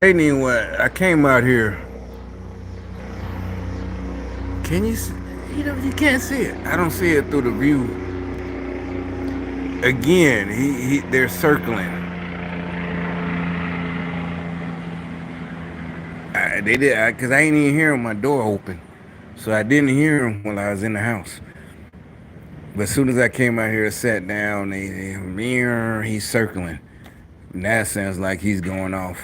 Ain't even what I came out here. Can you see? You can't see it. I don't see it through the view. Again, they're circling. They did because I ain't even hearing my door open, so I didn't hear him while I was in the house. But as soon as I came out here, sat down, mirror, he's circling. And that sounds like he's going off.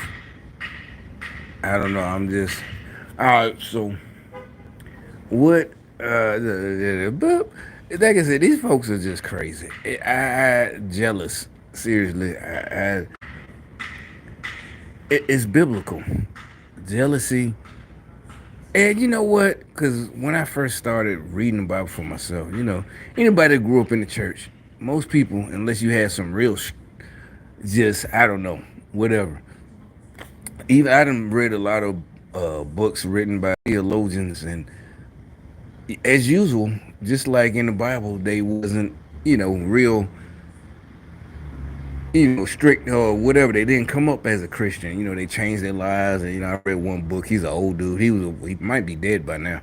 I don't know. I'm just all right. So what? Like I said, these folks are just crazy. I jealous. Seriously, it's biblical jealousy. And you know what? Because when I first started reading the Bible for myself, anybody that grew up in the church, most people, unless you had some real, just I don't know, whatever. Even I done read a lot of books written by theologians, and as usual, just like in the Bible, they wasn't, real, strict or whatever. They didn't come up as a Christian. They changed their lives. And I read one book. He's an old dude. He might be dead by now,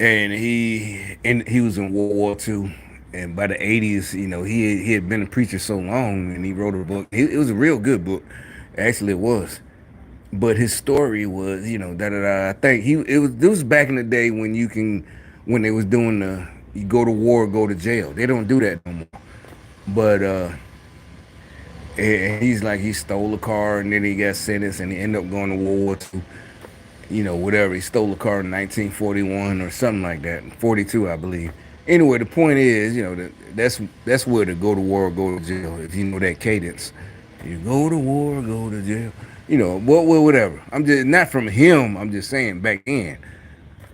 and he was in World War II. And by the 80s, he had been a preacher so long, and he wrote a book. It was a real good book, actually it was. But his story was, da da da. I think it was back in the day when they was doing the you go to war, go to jail. They don't do that no more. But and he's like he stole a car and then he got sentenced and he ended up going to World War II. Whatever. He stole a car in 1941 or something like that, 42, I believe. Anyway, the point is, that's where to go to war, go to jail. If you know that cadence, you go to war, go to jail. Whatever. I'm just not from him. I'm just saying back then,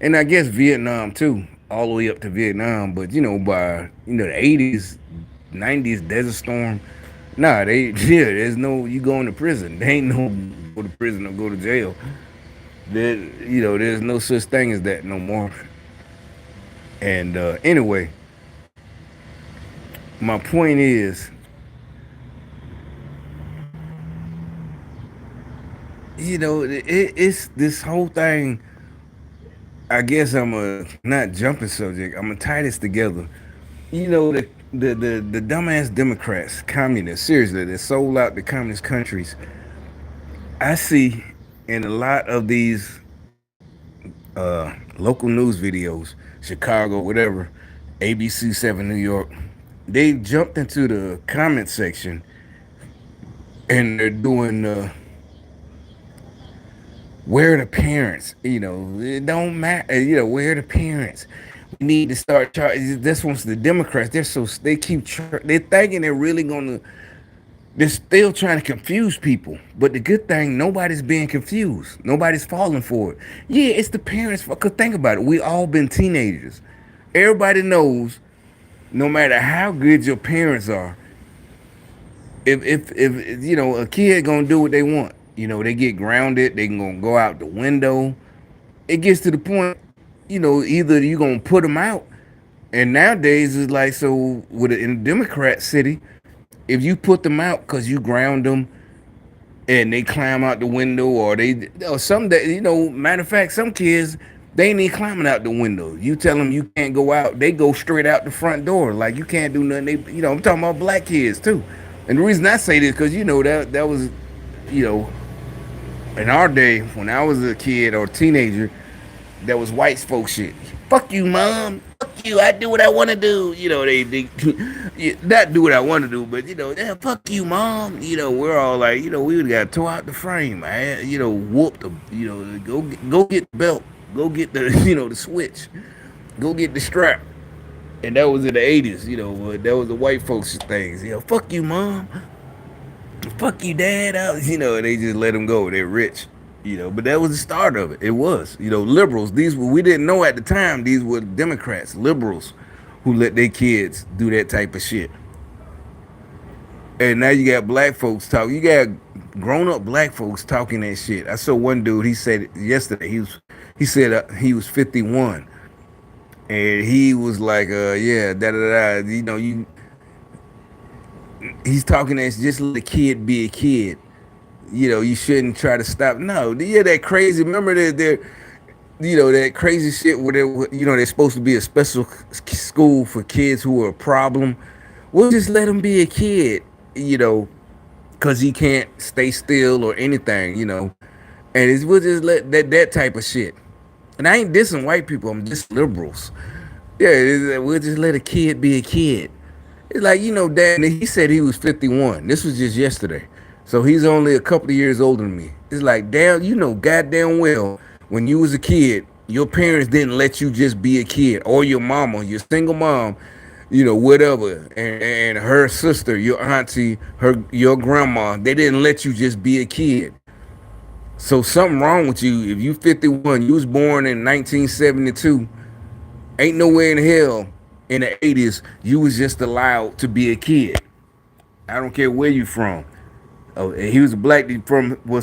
and I guess Vietnam too, all the way up to Vietnam. But by the 80s, 90s, Desert Storm. Nah, there's no you going to prison. There ain't no go to prison or go to jail. There's no such thing as that no more. And anyway, my point is, it's this whole thing. I guess I'm a not jumping subject. I'm gonna tie this together. The dumbass Democrats, communists, seriously, that sold out the communist countries. I see in a lot of these local news videos, Chicago, whatever, ABC 7 New York, they jumped into the comment section and they're doing where are the parents? It don't matter. Where are the parents? We need to start charging. This one's the Democrats. They're thinking they're really gonna. They're still trying to confuse people. But the good thing, nobody's being confused. Nobody's falling for it. Yeah, it's the parents. Cause think about it. We all been teenagers. Everybody knows. No matter how good your parents are, if a kid gonna do what they want. They get grounded. They gonna go out the window. It gets to the point. Either you gonna put them out, and nowadays it's like so with in a Democrat city, if you put them out because you ground them and they climb out the window or some that matter of fact, some kids they ain't even climbing out the window. You tell them you can't go out, they go straight out the front door like you can't do nothing. I'm talking about black kids too. And the reason I say this because that was you know in our day when I was a kid or teenager, that was white folk shit. Fuck you, mom. Fuck you. I do what I want to do. They not do what I want to do, but yeah, fuck you, mom. We're all like, we would got tore out the frame, man. Whoop the, go get the belt, go get the, the switch, go get the strap. And that was in the 80s, but that was the white folks things. Fuck you, mom. Fuck you, dad. They just let them go. They're rich. But that was the start of it. It was, liberals. We didn't know at the time these were Democrats, liberals, who let their kids do that type of shit. And now you got black folks talk. You got grown up black folks talking that shit. I saw one dude. He said yesterday. He said he was 51, and he was like, yeah, da da da. He's talking as just let a kid be a kid. You shouldn't try to stop. No, yeah, that crazy. Remember that that crazy shit where they're supposed to be a special school for kids who are a problem. We'll just let him be a kid, you know, because he can't stay still or anything, and we'll just let that type of shit. And I ain't dissing white people. I'm just liberals. Yeah, we'll just let a kid be a kid. It's like, Dad, he said he was 51. This was just yesterday. So he's only a couple of years older than me. It's like, damn, goddamn well, when you was a kid, your parents didn't let you just be a kid, or your mama, your single mom, whatever, and her sister, your auntie, your grandma, they didn't let you just be a kid. So something wrong with you. If you 51, you was born in 1972, ain't nowhere in hell in the 80s you was just allowed to be a kid. I don't care where you from. Oh, and he was a black dude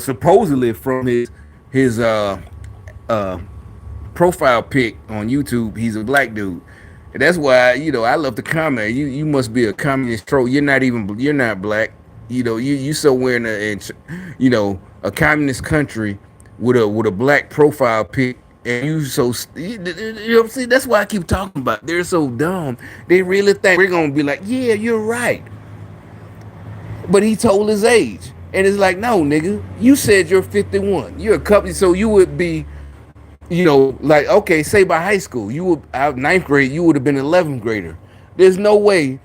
supposedly from his uh profile pic on YouTube. He's a black dude. And that's why, I love to comment. You must be a communist troll. You're not black. You somewhere a communist country with a black profile pic, and see, that's why I keep talking about. They're so dumb. They really think we're gonna be like, yeah, you're right. But he told his age. And it's like, no, nigga, you said you're 51. You're a couple, so you would be, like, okay, say by high school, you would out ninth grade, you would have been an 11th grader. There's no way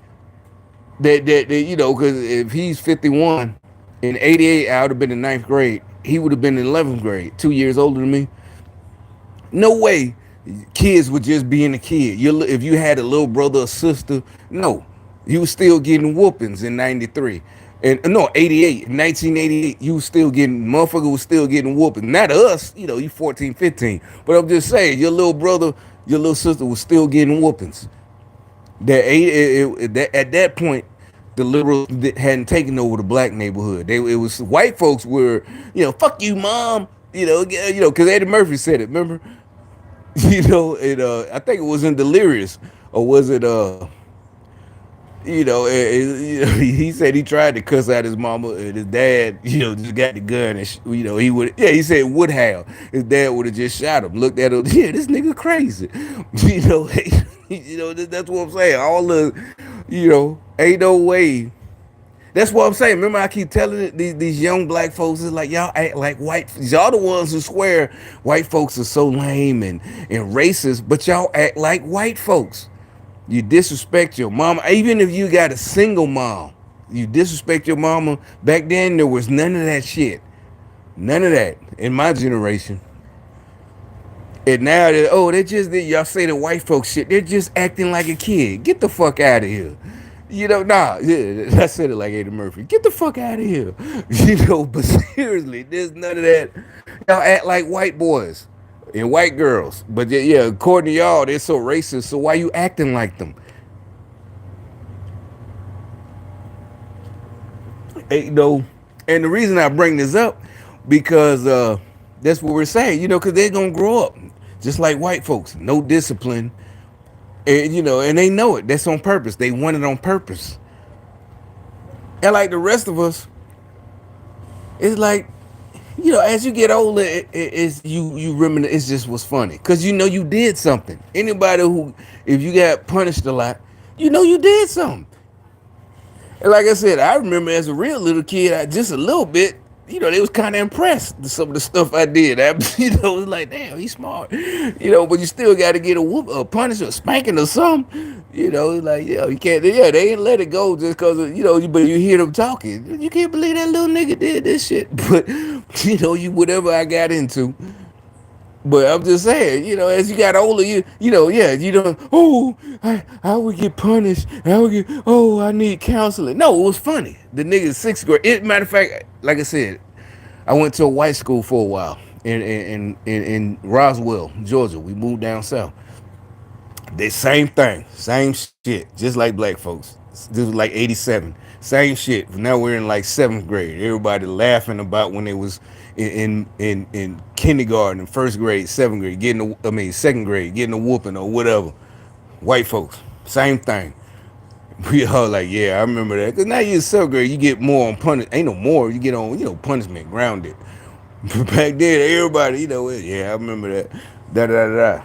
that because if he's 51 in 88, I would have been in ninth grade. He would have been in 11th grade, 2 years older than me. No way kids would just being a kid. If you had a little brother or sister, no, you was still getting whoopings in 93. And no, 88, 1988, you was still getting, motherfucker was still getting whooping. Not us, you 14, 15. But I'm just saying, your little brother, your little sister was still getting whoopings. At that point, the liberals hadn't taken over the black neighborhood. It was white folks were, fuck you, mom. Because Eddie Murphy said it. Remember, I think it was in Delirious, or was it he said he tried to cuss out his mama, and his dad, just got the gun, and he would, yeah, he said would have. His dad would have just shot him. Looked at him, yeah, this nigga crazy, that's what I'm saying. All the, ain't no way. That's what I'm saying. Remember, I keep telling it, these young black folks is like, y'all act like white. Y'all the ones who swear white folks are so lame and racist, but y'all act like white folks. You disrespect your mama, even if you got a single mom. You disrespect your mama. Back then, there was none of that shit. None of that in my generation. And now, y'all say the white folks shit. They're just acting like a kid. Get the fuck out of here. Yeah, I said it like Eddie Murphy. Get the fuck out of here. But seriously, there's none of that. Y'all act like white boys and white girls. But yeah, according to y'all, they're so racist. So why you acting like them? And the reason I bring this up, because that's what we're saying, because they're going to grow up just like white folks. No discipline. And they know it. That's on purpose. They want it on purpose. And like the rest of us, it's like, as you get older, it's you reminisce. It's just what's funny because you did something. Anybody who, if you got punished a lot, you did something. And like I said, I remember as a real little kid, just a little bit, they was kind of impressed with some of the stuff I did. It was like, damn, he's smart. But you still got to get a punish or spanking or something. It's like, you can't, they ain't let it go just because, but you hear them talking. You can't believe that little nigga did this shit. But, whatever I got into. But I'm just saying, as you got older, yeah, I would get punished. I need counseling. No, it was funny. The nigga's sixth grade. Matter of fact, like I said, I went to a white school for a while in Roswell, Georgia. We moved down south. The same thing, same shit, just like black folks. This was like 87. Same shit. Now we're in like seventh grade. Everybody laughing about when they was in kindergarten, first grade, seventh grade, second grade, getting a whooping or whatever. White folks, same thing. We all like, yeah, I remember that. Cause now you're so great, you get more on punish. Ain't no more. You get on, punishment grounded. Back then, everybody, yeah, I remember that. Da da da.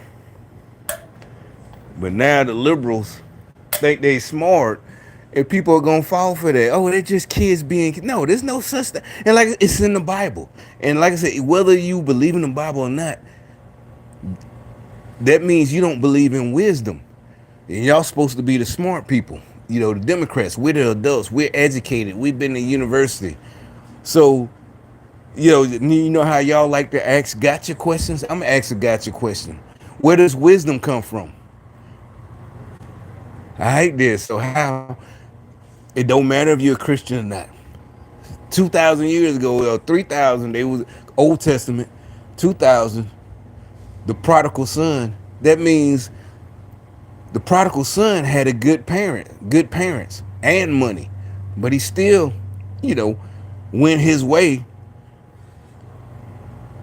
But now the liberals think they smart, and people are gonna fall for that. Oh, they're just kids being. No, there's no such thing. And like it's in the Bible. And like I said, whether you believe in the Bible or not, that means you don't believe in wisdom. And y'all supposed to be the smart people. The Democrats. We're the adults. We're educated. We've been to university. So, you know how y'all like to ask gotcha questions? I'm gonna ask a gotcha question. Where does wisdom come from? I hate this. So how? It don't matter if you're a Christian or not. 2,000 years ago, or 3,000, they was Old Testament. 2,000, the prodigal son. That means the prodigal son had a good parents, and money, but he still, you know, went his way.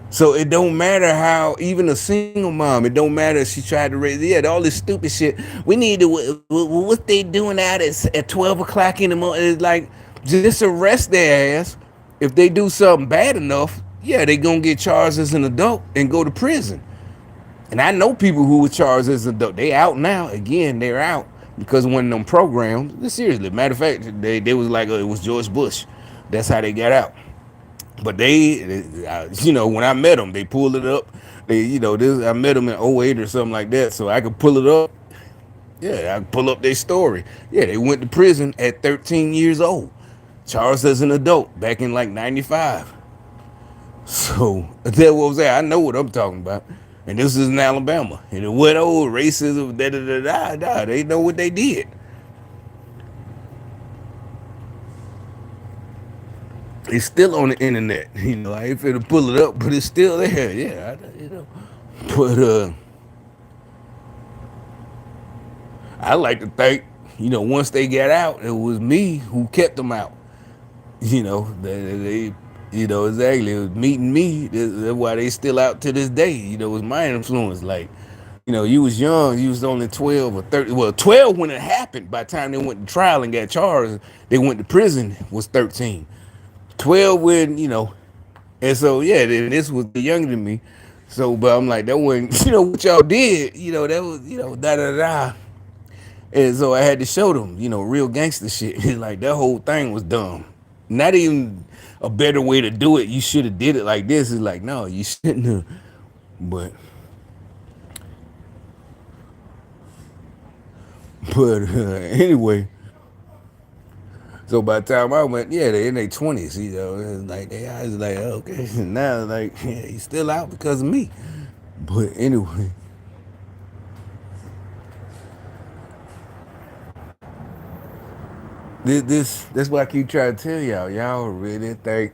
So it don't matter how, even a single mom, it don't matter if she tried to raise, yeah, all this stupid shit. We need to, what they doing out at 12 o'clock in the morning? It's like, just arrest their ass. If they do something bad enough, yeah, they gonna get charged as an adult and go to prison. And I know people who were charged as adult. They out now. Again, they're out because of one of them programs. Seriously, matter of fact, they was like, it was George Bush. That's how they got out. But when I met them, they pulled it up. I met them in '08 or something like that, so I could pull it up. Yeah, I could pull up their story. Yeah, they went to prison at 13 years old, charged as an adult back in like '95. So that what was that? I know what I'm talking about. And this is in Alabama. And it went over racism, da da da da da. They know what they did. It's still on the internet. I ain't finna pull it up, but it's still there. Yeah, But I like to think, once they got out, it was me who kept them out. They exactly. It was meeting me. That's why they still out to this day. It was my influence. Like, you was young. You was only 12 or 30. Well, 12 when it happened. By the time they went to trial and got charged, they went to prison. Was 13. 12 when and so yeah. This was younger than me. So, but I'm like, that wasn't what y'all did. That was da da da. And so I had to show them, real gangster shit. Like that whole thing was dumb. Not even a better way to do it. You should have did it like this. It's like, no, you shouldn't have. But anyway, so by the time I went, yeah, they in their 20s, it's like they eyes like, okay, now like yeah, he's still out because of me. But anyway, this that's what I keep trying to tell y'all. Y'all really think,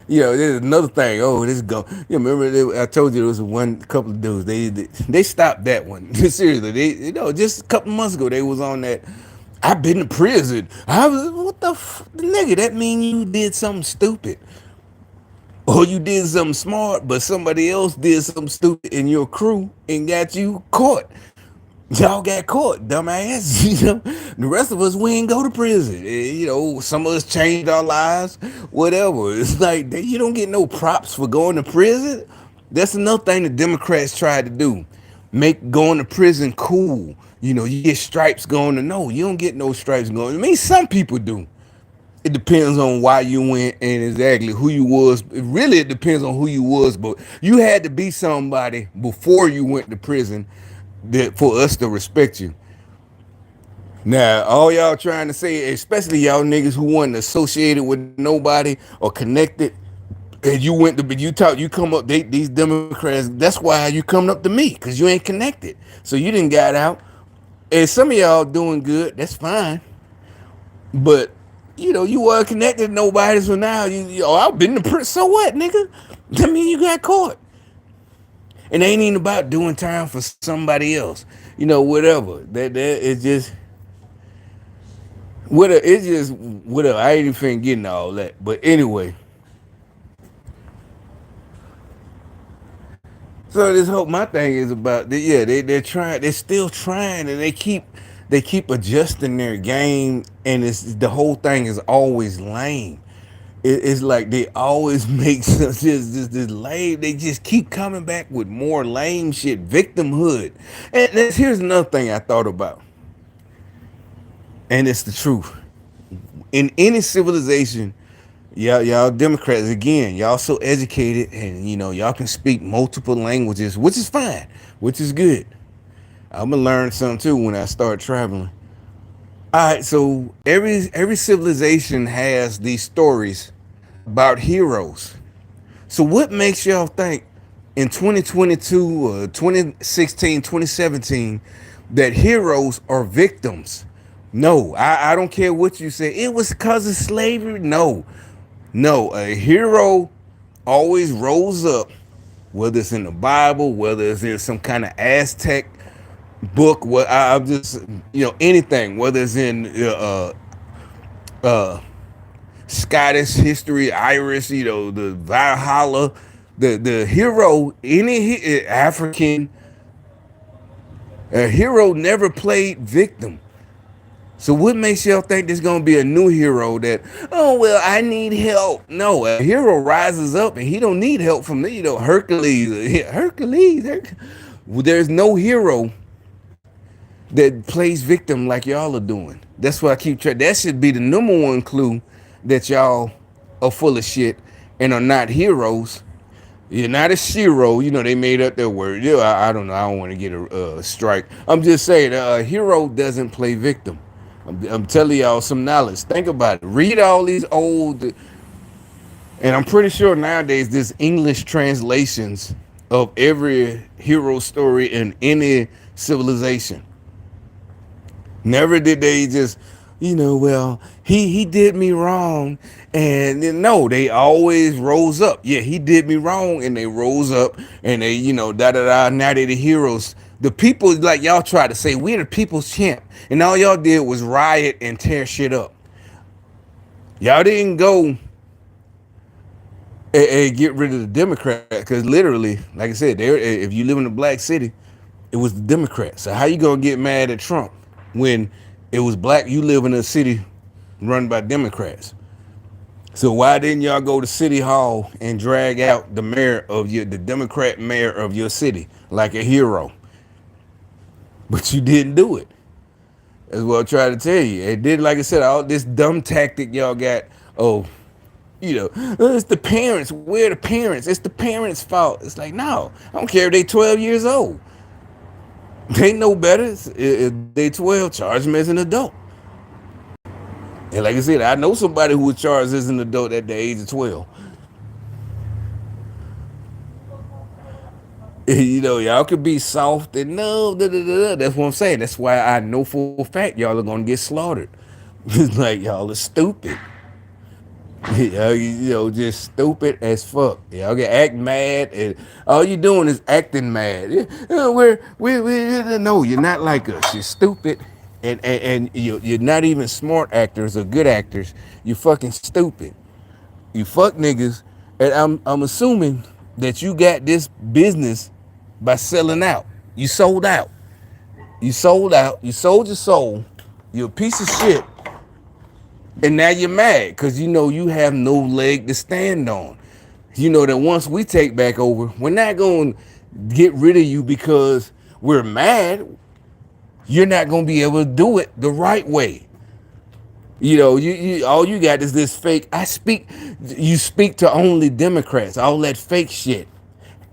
there's another thing. Oh, this go. Remember I told you there was one couple of dudes. They stopped that one. Seriously, just a couple months ago they was on that. I've been to prison. I was what the nigga? That mean you did something stupid, or you did something smart, but somebody else did something stupid in your crew and got you caught. Y'all got caught, dumbass. The rest of us, we ain't go to prison. Some of us changed our lives, whatever. It's like you don't get no props for going to prison. That's another thing the Democrats tried to do. Make going to prison cool. You get stripes going to no. You don't get no stripes going. I mean, some people do. It depends on why you went and exactly who you was. It depends on who you was, but you had to be somebody before you went to prison that for us to respect you. Now, all y'all trying to say, especially y'all niggas who wasn't associated with nobody or connected, and you went to, you come up, these Democrats, that's why you coming up to me, because you ain't connected. So you didn't got out. And some of y'all doing good, that's fine. But, you weren't connected to nobody, so now, I've been to prison. So what, nigga? I mean, you got caught. And it ain't even about doing time for somebody else. Whatever. That it's just whatever. It's just whatever. I ain't even getting all that. But anyway. So this whole my thing is about yeah, they're trying, they're still trying, and they keep they keep adjusting their game, and it's the whole thing is always lame. It's like they always make just this lame. They just keep coming back with more lame shit, victimhood. And here's another thing I thought about, and it's the truth. In any civilization, y'all Democrats again, y'all so educated, and y'all can speak multiple languages, which is fine, which is good. I'm gonna learn something too when I start traveling. All right, so every civilization has these stories about heroes. So what makes y'all think in 2022 or 2016, 2017 that heroes are victims? No, I don't care what you say. It was because of slavery. No, no, a hero always rose up, whether it's in the Bible, whether it's in some kind of Aztec book, what I'm just, anything, whether it's in uh, Scottish history, Irish, the Valhalla, the hero, any African, a hero never played victim. So what makes y'all think there's gonna be a new hero that, oh well, I need help? No, a hero rises up and he don't need help from Hercules, There's no hero that plays victim like y'all are doing. That's why I keep trying. That should be the number one clue that y'all are full of shit and are not heroes. You're not a hero. They made up their word. Yeah, I don't know. I don't want to get a strike. I'm just saying, a hero doesn't play victim. I'm telling y'all some knowledge. Think about it. Read all these old, and I'm pretty sure nowadays there's English translations of every hero story in any civilization. Never did they just, well, he did me wrong. And no, they always rose up. Yeah, he did me wrong. And they rose up and they, da da da. Now they the heroes. The people, like y'all try to say, we're the people's champ. And all y'all did was riot and tear shit up. Y'all didn't go and get rid of the Democrats. Because literally, like I said, if you live in a black city, it was the Democrats. So how you gonna get mad at Trump when it was black? You live in a city run by Democrats. So why didn't y'all go to City Hall and drag out the Democrat mayor of your city like a hero? But you didn't do it. That's what I try to tell you. It did, like I said, all this dumb tactic y'all got. Oh, it's the parents. We're the parents. It's the parents' fault. It's like, no, I don't care if they 12 years old. They know better. If they 12, charge them as an adult. And like I said, I know somebody who was charged as an adult at the age of 12. Y'all could be soft and no, that's what I'm saying. That's why I know for a fact y'all are gonna get slaughtered. It's like y'all are stupid. Just stupid as fuck. Y'all get act mad, and all you doing is acting mad. No, you're not like us. You're stupid, and you're not even smart actors or good actors. You fucking stupid. You fuck niggas, and I'm assuming that you got this business by selling out. You sold out. You sold out. You sold your soul. You're a piece of shit. And now you're mad because you have no leg to stand on. You know that once we take back over, we're not going to get rid of you because we're mad. You're not going to be able to do it the right way. You all you got is this fake. You speak to only Democrats. All that fake shit.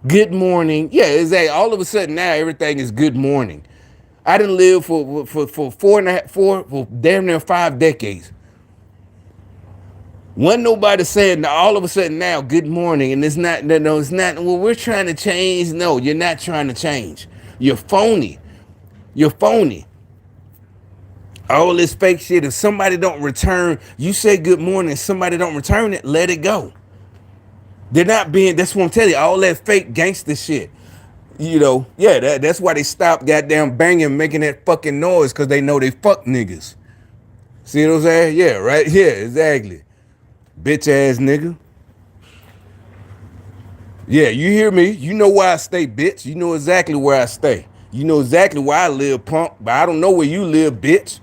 Good morning. Yeah, exactly. All of a sudden now everything is good morning. I didn't live for damn near 5 decades. Wasn't nobody saying all of a sudden now good morning, and it's not. No, it's not. Well, we're trying to change. No, you're not trying to change. You're phony. You're phony. All this fake shit. If somebody don't return, you say good morning. Somebody don't return it, let it go. They're not being. That's what I'm telling you. All that fake gangster shit. Yeah. That's why they stopped goddamn banging, making that fucking noise, because they know they fuck niggas. See what I'm saying? Yeah, right. Yeah, exactly. Bitch ass nigga. Yeah, you hear me? You know where I stay, bitch. You know exactly where I stay. You know exactly where I live, punk, but I don't know where you live, bitch.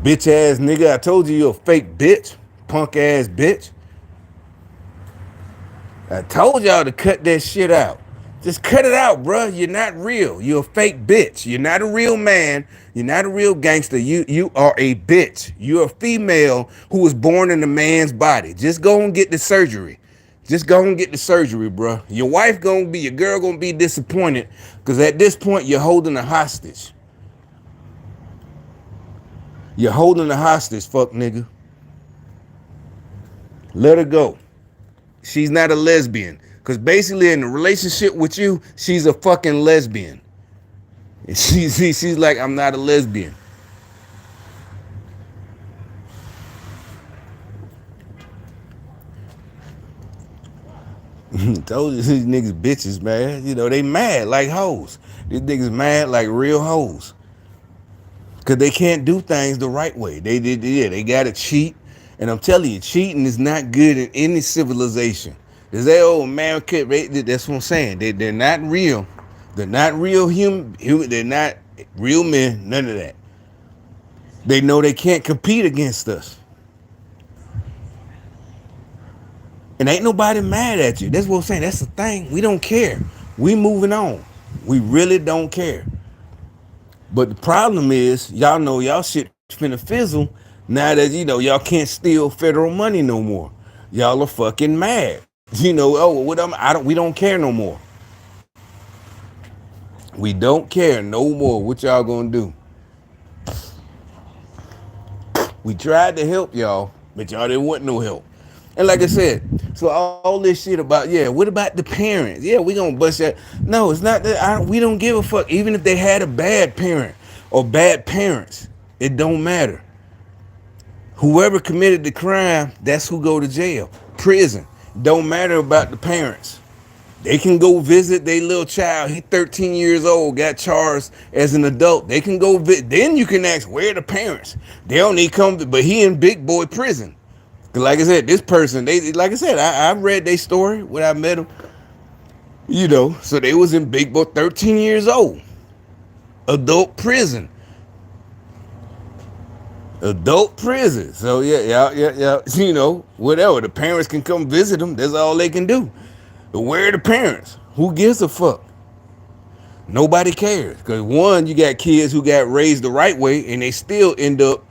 Bitch ass nigga, I told you you're a fake bitch. Punk ass bitch. I told y'all to cut that shit out. Just cut it out, bruh. You're not real. You're a fake bitch. You're not a real man. You're not a real gangster. You are a bitch. You're a female who was born in a man's body. Just go and get the surgery. Just go and get the surgery, bruh. Your girl gonna be disappointed because at this point you're holding a hostage. You're holding a hostage, fuck nigga. Let her go. She's not a lesbian. Because basically, in a relationship with you, she's a fucking lesbian. And she's like, I'm not a lesbian. Told you these niggas bitches, man. You know, they mad like hoes. These niggas mad like real hoes. Because they can't do things the right way. They gotta cheat. And I'm telling you, cheating is not good in any civilization. There's that old America, that's what I'm saying. They're not real. They're not real human. They're not real men. None of that. They know they can't compete against us. And ain't nobody mad at you. That's what I'm saying. That's the thing. We don't care. We moving on. We really don't care. But the problem is, y'all know y'all shit finna fizzle now that y'all can't steal federal money no more. Y'all are fucking mad. Oh, we don't care no more. We don't care no more. What y'all gonna do? We tried to help y'all, but y'all didn't want no help. And like I said, so all this shit about, yeah, what about the parents? Yeah, we gonna bust that. No, it's not that. We don't give a fuck. Even if they had a bad parent or bad parents, it don't matter. Whoever committed the crime, that's who go to jail, prison. Don't matter about the parents. They can go visit their little child. He 13 years old, got charged as an adult. They can go visit. Then you can ask, where are the parents? They don't need come, but he in big boy prison. Like I said, this person, like I said, I read their story when I met them. So they was in big boy, 13 years old, adult prison, adult prison. So yeah. Whatever. The parents can come visit them. That's all they can do. But where are the parents? Who gives a fuck? Nobody cares. Because one, you got kids who got raised the right way and they still end up,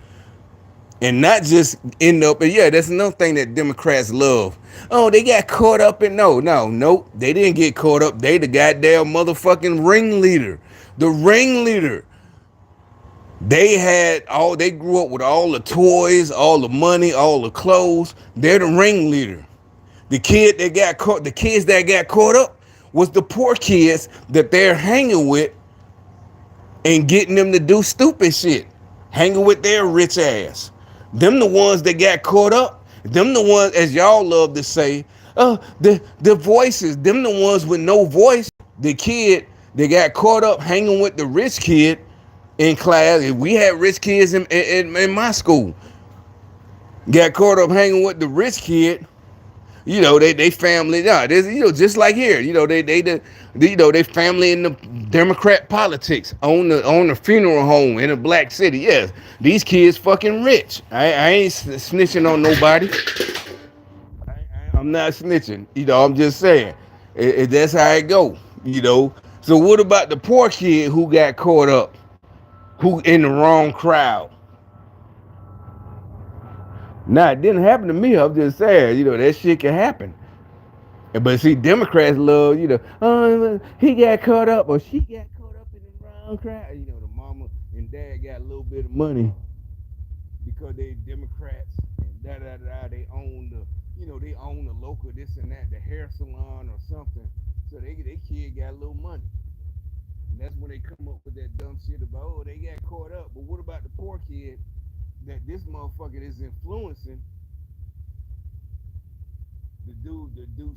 and not just end up, and yeah, that's another thing that Democrats love. Oh, they got caught up in, nope. They didn't get caught up. They the goddamn motherfucking ringleader. The ringleader. They grew up with all the toys, all the money, all the clothes. They're the ringleader. The kids that got caught up was the poor kids that they're hanging with and getting them to do stupid shit, hanging with their rich ass. Them the ones that got caught up. Them the ones, as y'all love to say, the voices. Them the ones with no voice. The kid that got caught up hanging with the rich kid in class. We had rich kids in my school. Got caught up hanging with the rich kid. They family, just like here, they family in the Democrat politics on the funeral home in a black city. Yes, these kids fucking rich. I ain't snitching on nobody. I'm not snitching. I'm just saying that's how it go. So what about the poor kid who got caught up, who in the wrong crowd? Nah, it didn't happen to me. I'm just saying, that shit can happen. But see, Democrats love, he got caught up or she got caught up in the wrong crowd. The mama and dad got a little bit of money because they Democrats and da da da. They own the local this and that, the hair salon or something. So they kid got a little money. And that's when they come up with that dumb shit about, oh, they got caught up. But what about the poor kid that this motherfucker is influencing to do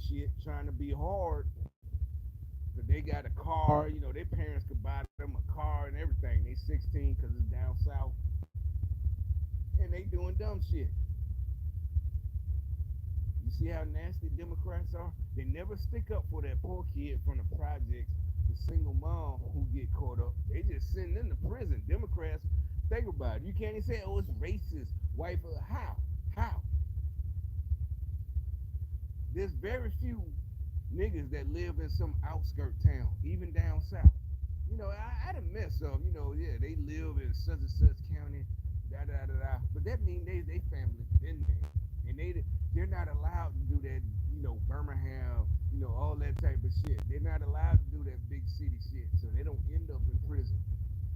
shit, trying to be hard? Cause they got a car, their parents could buy them a car and everything. They 16 because it's down south, and they doing dumb shit. You see how nasty Democrats are? They never stick up for that poor kid from the projects, the single mom who get caught up. They just send them to prison. Democrats, think about it. You can't even say, oh, it's racist. White, how? How? There's very few niggas that live in some outskirt town, even down south. I done met some, yeah, they live in such and such county, da da da da. But that means they family been there. And they're not allowed to do that, Birmingham, all that type of shit. They're not allowed to do that big city shit. So they don't end up in prison.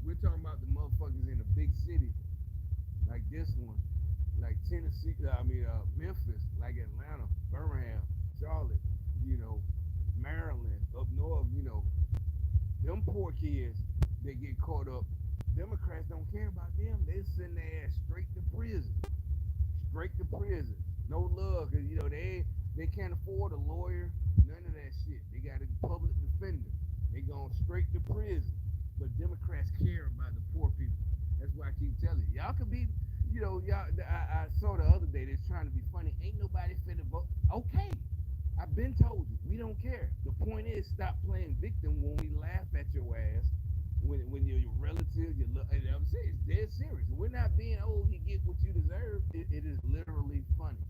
We're talking about the motherfuckers in the big city, like this one, like Tennessee, Memphis, like Atlanta, Birmingham, Charlotte, you know, Maryland, up north, them poor kids that get caught up. Democrats don't care about them. They send their ass straight to prison, straight to prison. No love, cause they can't afford a lawyer, none of that shit. They got a public defender. They going straight to prison. But Democrats care about the poor people. That's why I keep telling you. Y'all could be, y'all. I saw the other day that's trying to be funny. Ain't nobody finna vote. Okay, I've been told you we don't care. The point is, stop playing victim when we laugh at your ass. When your relative, and I'm saying it's dead serious. We're not being, oh, you get what you deserve. It is literally funny.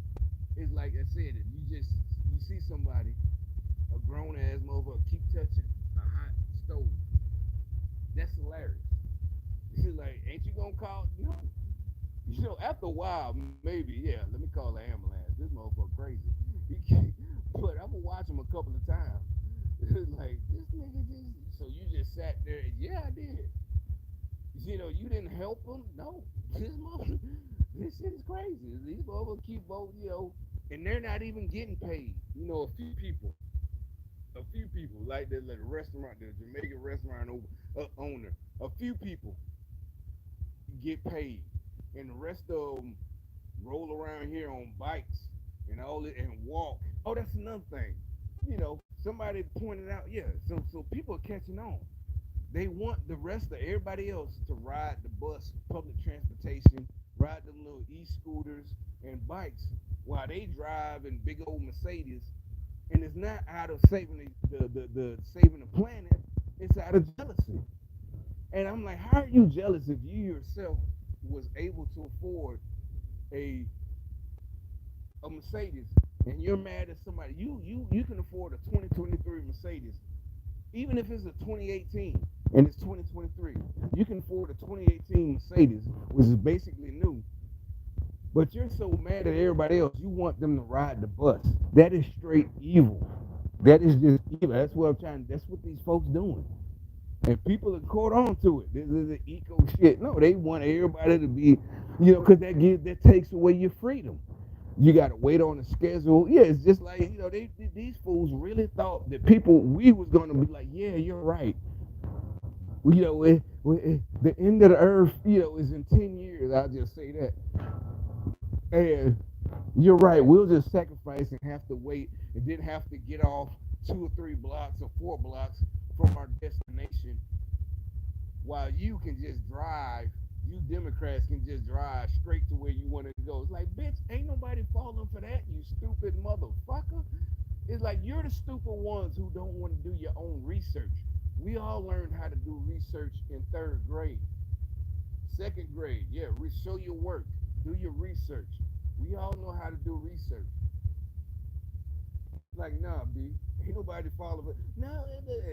It's like I said, you see somebody, a grown ass motherfucker, keep touching a hot stove. That's hilarious. It's like, ain't you gonna call? No. After a while, maybe, yeah. Let me call the ambulance. This motherfucker crazy. He can't, but I'm gonna watch him a couple of times. Like this nigga just. So you just sat there. And, yeah, I did. You didn't help him. No, this shit is crazy. These motherfuckers keep voting, and they're not even getting paid. A few people like the restaurant, the Jamaican restaurant owner. A few people get paid, and the rest of them roll around here on bikes and all it and walk. Oh, that's another thing. Somebody pointed out, yeah. So people are catching on. They want the rest of everybody else to ride the bus, public transportation, ride them little e-scooters and bikes while they drive in big old Mercedes. And it's not out of saving the saving the planet. It's out of jealousy. And I'm like, how are you jealous if you yourself was able to afford a Mercedes and you're mad at somebody? You can afford a 2023 Mercedes, even if it's a 2018 and it's 2023. You can afford a 2018 Mercedes, which is basically new. But you're so mad at everybody else, you want them to ride the bus. That is straight evil. That is just evil. That's what I'm trying. That's what these folks doing. And people are caught on to it. This is the eco shit. No, they want everybody to be, because that takes away your freedom. You got to wait on the schedule. Yeah, it's just like, these fools really thought that we was going to be like, yeah, you're right. The end of the earth, is in 10 years. I'll just say that. And you're right. We'll just sacrifice and have to wait and then have to get off 2 or 3 blocks or 4 blocks from our destination while you can just drive. You Democrats can just drive straight to where you want to go. It's like, bitch, ain't nobody falling for that, you stupid motherfucker. It's like you're the stupid ones who don't want to do your own research. We all learned how to do research in 3rd grade. 2nd grade, yeah, show your work. Do your research. We all know how to do research. Like, nah, B, ain't nobody following it. No,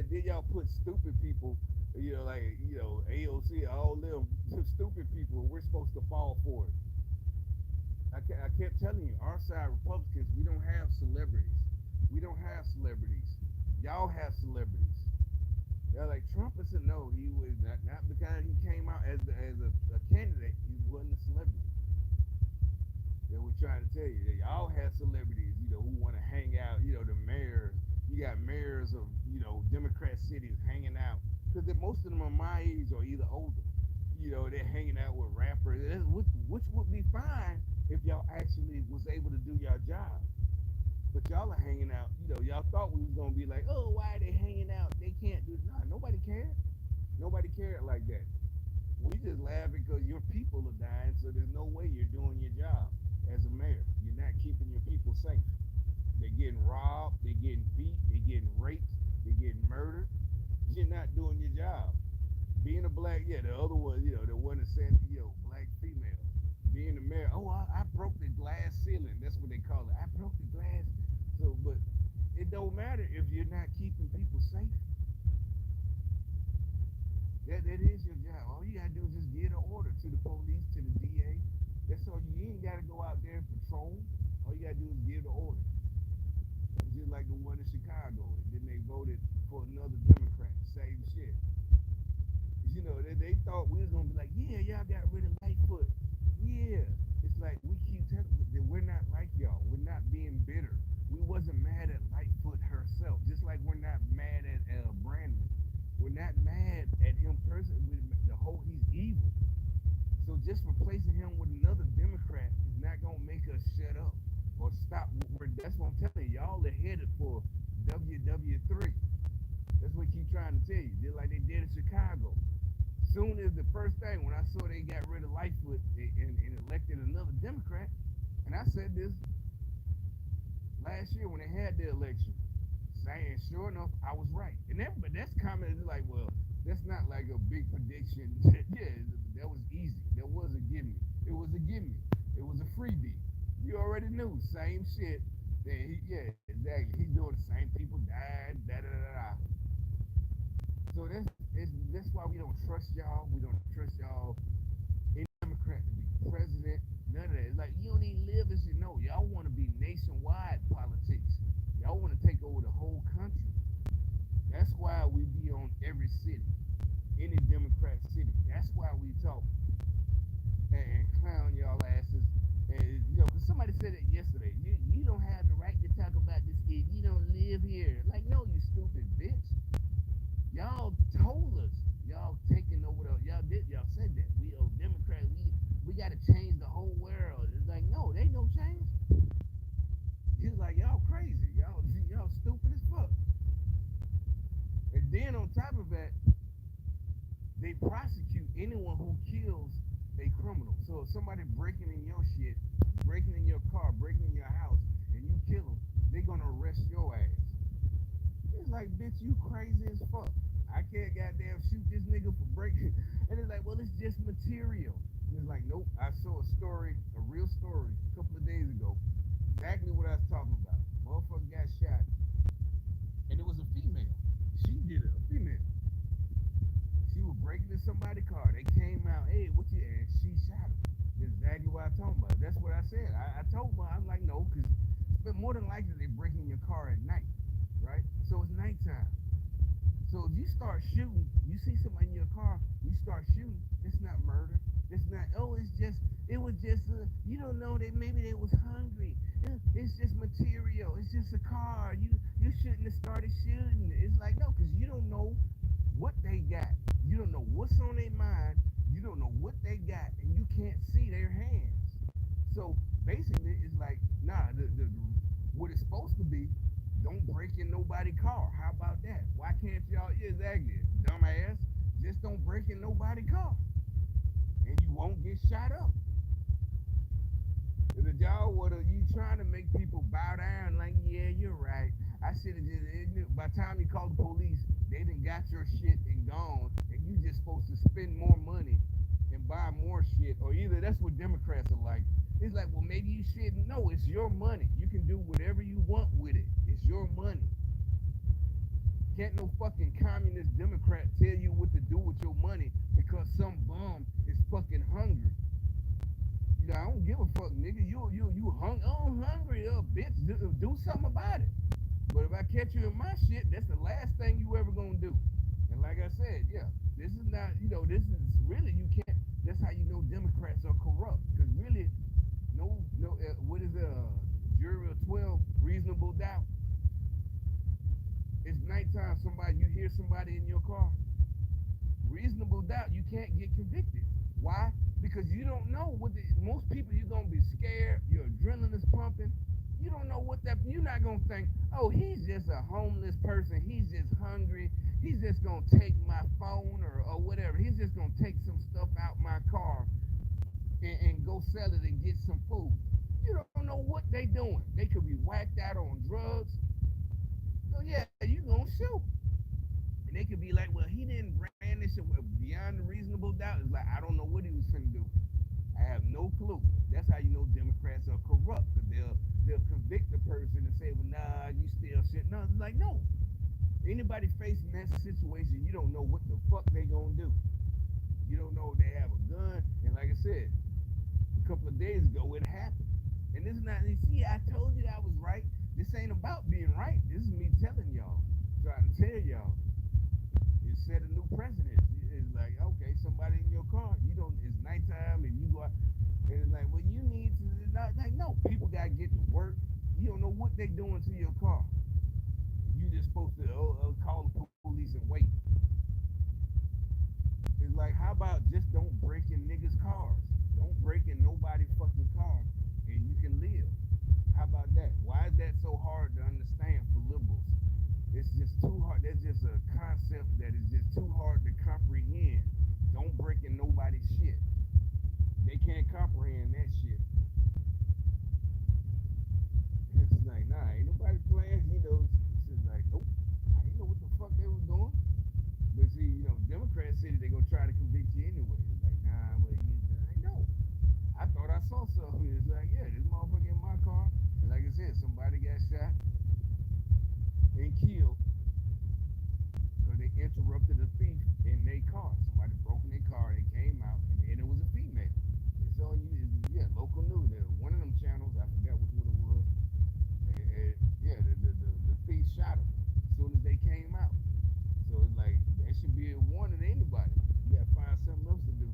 then y'all put stupid people, AOC, all them stupid people. We're supposed to fall for it. I kept telling you, our side Republicans, we don't have celebrities. We don't have celebrities. Y'all have celebrities. They're like Trump. I said no, he was not because he came out as a candidate. He wasn't a celebrity. They were trying to tell you that y'all have celebrities, who want to hang out. The mayors. You got mayors of Democrat cities hanging out because most of them are my age or either older. They're hanging out with rappers, which would be fine if y'all actually was able to do your job. But y'all are hanging out. Y'all thought we was gonna be like, oh, why are they hanging out? They can't do. Nah, nobody cared. Nobody cared like that. We just laughing because your people are dying, so there's no way you're doing your job as a mayor. You're not keeping your people safe. They're getting robbed, they're getting beat, they're getting raped, they're getting murdered. You're not doing your job. Being a black, yeah, the other one, the one that said, black female. Being a mayor, oh, I broke the glass ceiling. That's what they call it. I broke the glass. So, but it don't matter if you're not keeping people safe. That is your job. All you gotta do is just give an order to the police, to the DA. That's all. You ain't gotta go out there and patrol. All you gotta do is give the order. It's just like the one in Chicago. And then they voted for another Democrat. Same shit. They thought we was gonna be like, yeah, y'all got rid of Lightfoot. Yeah. It's like we keep telling that we're not like y'all. We're not being bitter. We wasn't mad at Lightfoot herself. Just like we're not mad at Brandon. We're not mad at him personally. The whole he's evil. So just replacing him with another Democrat is not gonna make us shut up or stop. That's what I'm telling you. Y'all are headed for WW3. That's what I keep trying to tell you. Just like they did in Chicago. Soon as the first thing, when I saw they got rid of Lightfoot and elected another Democrat, and I said this last year when they had the election, saying sure enough I was right. And everybody that's commented like, well, that's not like a big prediction. Yeah, that was easy. That was a gimme. It was a gimme. It was a freebie. You already knew. Same shit. Yeah, exactly. He's doing the same. People died. Da da da da. So that's why we don't trust y'all. We don't trust y'all. Any Democrat to be president. None of that. It's like you don't even live as you know. Y'all want to be nationwide politics. Y'all want to take over the whole country. That's why we be on every city, any Democrat city. That's why we talk and clown y'all asses. And cause somebody said it yesterday. You don't have the right to talk about this kid. You don't live here. Like, no, you stupid bitch. Y'all told us. Y'all taking over y'all said that. We Democrats, we gotta change the whole world. It's like, no, there ain't no change. It's like y'all crazy. Y'all stupid as fuck. And then on top of that, they prosecute anyone who kills a criminal. So if somebody breaking in your shit, breaking in your car, breaking in your house, and you kill them, they're gonna arrest your ass. It's like, bitch, you crazy as fuck. I can't goddamn shoot this nigga for breaking. And it's like, well, it's just material. And it's like, nope. I saw a story, a real story, a couple of days ago. Exactly what I was talking about. Motherfucker got shot. And it was a female. She did it, a female. She was breaking into somebody's car. They came out, hey, what you, and she shot him. That's exactly what I was talking about. That's what I said. I told her, I'm like, no, because more than likely they break in your car at night, right? So it's nighttime. So if you start shooting, you see somebody in your car, you start shooting, it's not murder. It's not, it was just, you don't know that maybe they was hungry. It's just material. It's just a car. You shouldn't have started shooting. It's like, no, because you don't know what they got. You don't know what's on their mind. You don't know what they got, and you can't see their hands. So basically, it's like, nah, what it's supposed to be, don't break in nobody's car. How about that? Why can't y'all, exactly, dumbass, just don't break in nobody's car. And you won't get shot up. And the y'all you trying to make people bow down like, yeah, you're right. I should have just, by the time you call the police, they done got your shit and gone, and you just supposed to spend more money and buy more shit. Or either that's what Democrats are like. It's like, well, maybe you shouldn't. No, it's your money. You can do whatever you want with it. It's your money. Can't no fucking communist Democrat tell you what to do with your money because some bum is fucking hungry. I don't give a fuck, nigga. You hungry, bitch. Do something about it. But if I catch you in my shit, that's the last thing you ever gonna do. And like I said, yeah, this is not, this is really, you can't. That's how you know Democrats are corrupt. Because really, what is jury of 12, reasonable doubt? It's nighttime. You hear somebody in your car. Reasonable doubt, you can't get convicted. Why? Because you don't know most people, you're going to be scared. Your adrenaline is pumping. You don't know you're not going to think, oh, he's just a homeless person. He's just hungry. He's just going to take my phone or whatever. He's just going to take some stuff out my car and go sell it and get some food. You don't know what they doing. They could be whacked out on drugs. So yeah, you gonna shoot. And they could be like, well, he didn't brand this shit beyond the reasonable doubt. It's like, I don't know what he was finna do. I have no clue. That's how you know Democrats are corrupt. Cause they'll convict the person and say, well, nah, you still shit. No, it's like, no. Anybody facing that situation, you don't know what the fuck they gonna do. You don't know if they have a gun. And like I said, a couple of days ago, it happened. And this is not, you see, I told you I was right. This ain't about being right. This is me telling y'all, trying to tell y'all. It set a new precedent. It's like, okay, somebody in your car, you don't, it's nighttime and you go out, and it's like, well, you need to, it's not like, no, people got to get to work. You don't know what they doing to your car. You just supposed to call the police and wait. It's like, how about just don't break in niggas' cars? Don't break in nobody's fucking car and you can live. How about that? Why is that so hard to understand for liberals? It's just too hard. That's just a concept that is just too hard to comprehend. Don't break in nobody's shit. They can't comprehend that shit. It's like, nah, ain't nobody playing. You know, it's like, nope. I ain't know what the fuck they was doing. But see, you know, Democrats said they're gonna try to convict you anyway. It's like, nah, but you, I know. I thought I saw something. It's like, yeah, this motherfucker in my car. And like I said, somebody got shot and killed because they interrupted a thief in their car. Somebody broke in their car. They came out, and it was a female. It's on you. Yeah, local news. One of them channels. I forgot which one it was. Yeah, the thief shot him as soon as they came out. So it's like that should be a warning to anybody. You gotta find something else to do.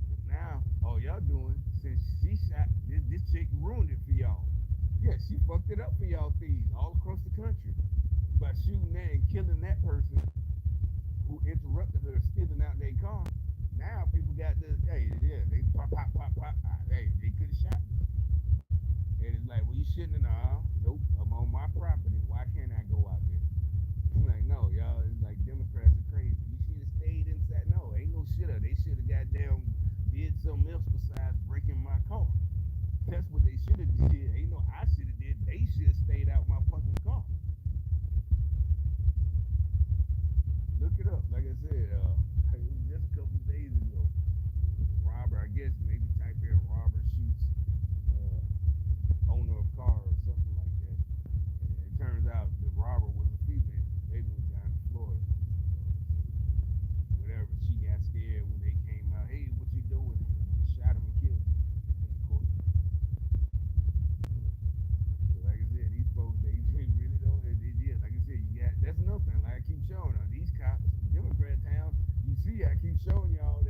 But now all y'all doing since she shot this chick ruined it for y'all. Yeah, she fucked it up for y'all thieves all across the country by shooting that and killing that person who interrupted her stealing out their car. Now people got the hey yeah they pop pop pop pop hey they could have shot me. And it's like, well, you shouldn't have. Nope, I'm on my property. Why can't I go out there? Like, no, y'all, it's like Democrats are crazy. You should have stayed inside. No, ain't no shitter. They should have goddamn did something else besides breaking my car. That's what they should have did. Ain't no I should have did. They should have stayed out my fucking car. Look it up. Like I said, it was just a couple of days ago. Robber, I guess maybe type in robber shoots owner of car or something like that. And it turns out the robber was a female. Maybe it was down in Florida. Whatever. She got scared when they came out. Hey, what you doing? And shot him and killed him in the court. So like I said, these folks they really don't. Yeah, like I said, you got that's another thing. Like I keep showing on these cops, Democrat town. You see, I keep showing y'all